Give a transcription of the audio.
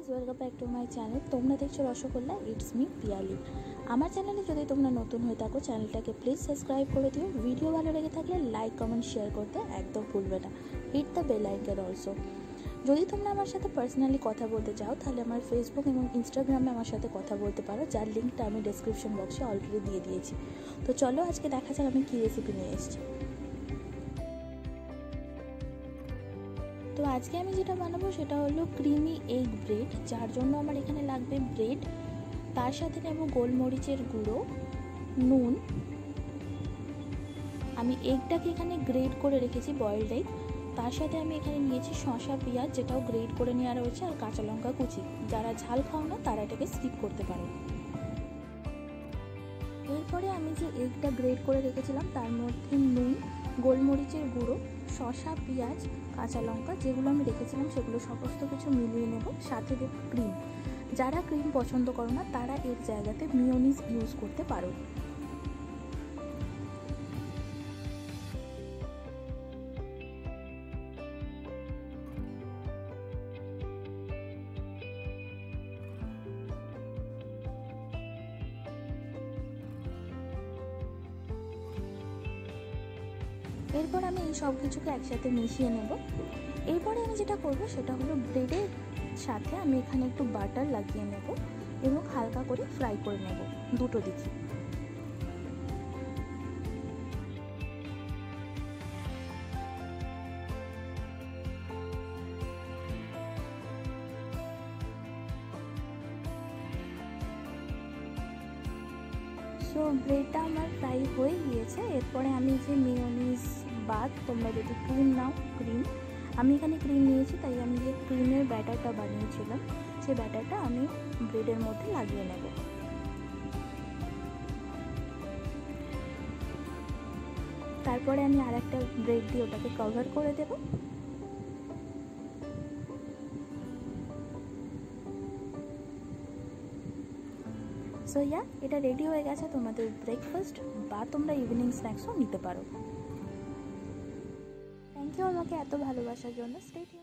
Guys, welcome back to my channel. তোমরা দেখছো rasgulla, it's me Piyali. আমার চ্যানেলে যদি তোমরা নতুন হয়ে থাকো, চ্যানেলটাকে প্লিজ সাবস্ক্রাইব করে দিও। ভিডিও ভালো লেগে থাকলে লাইক, কমেন্ট, শেয়ার করতে একদম ভুলবে না। Hit the bell icon also. যদি তোমরা আমার সাথে পার্সোনালি কথা বলতে চাও, তাহলে আমার ফেসবুক এবং ইনস্টাগ্রামে আমার সাথে কথা বলতে পারো, যার লিঙ্কটা আমি ডেসক্রিপশন বক্সে অলরেডি দিয়ে দিয়েছি। তো চলো আজকে দেখা যাক আমি কী রেসিপি নিয়ে এসেছি। তো আজকে আমি যেটা বানাবো সেটা হলো ক্রিমি এগ ব্রেড, যার জন্য আমার এখানে লাগবে ব্রেড, তার সাথে নেব গোলমরিচের গুঁড়ো, নুন। আমি এগটাকে এখানে গ্রেড করে রেখেছি, বয়েলড এগ। তার সাথে আমি এখানে নিয়েছি শসা, পেঁয়াজ, যেটাও গ্রেড করে নেওয়া রয়েছে, আর কাঁচা লঙ্কা কুচি। যারা ঝাল খাও না তারা এটাকে স্কিপ করতে পারো। এরপরে আমি যে এগটা গ্রেড করে রেখেছিলাম তার মধ্যে নুন, গোলমরিচের গুঁড়ো, শসা, পেঁয়াজ, কাঁচা লঙ্কা যেগুলো আমি রেখেছিলাম সেগুলো সমস্ত কিছু মিলিয়ে নেব। সাথে দেব ক্রিম। যারা ক্রিম পছন্দ করো না তারা এর জায়গাতে মিয়োনিজ ইউজ করতে পারো। এরপর আমি এই সব কিছুকে একসাথে মিশিয়ে নেব। এরপরে আমি যেটা করব সেটা হলো ব্রেডের সাথে আমি এখানে একটু বাটার লাগিয়ে নেব এবং হালকা করে ফ্রাই করে নেব দুটো দিকে। সো ব্রেডটা আমার ফ্রাই হয়ে গিয়েছে। এরপরে আমি যে মেয়োনিজ বাদ তোমরা যদি ক্রিম নাও, ক্রিম, আমি এখানে ক্রিম নিয়েছি, তাই আমি যে ক্রিমের ব্যাটারটা বানিয়েছিলাম সেই ব্যাটারটা আমি ব্রেডের মধ্যে লাগিয়ে নেব। তারপরে আমি আর একটা ব্রেড দিয়ে ওটাকে কভার করে দেব। সো এটা রেডি হয়ে গেছে তোমাদের ব্রেকফাস্ট, বা তোমরা ইভিনিং স্ন্যাক্সও নিতে পারো। থ্যাংক ইউ আমাকে এত ভালোবাসার জন্য। Stay tuned.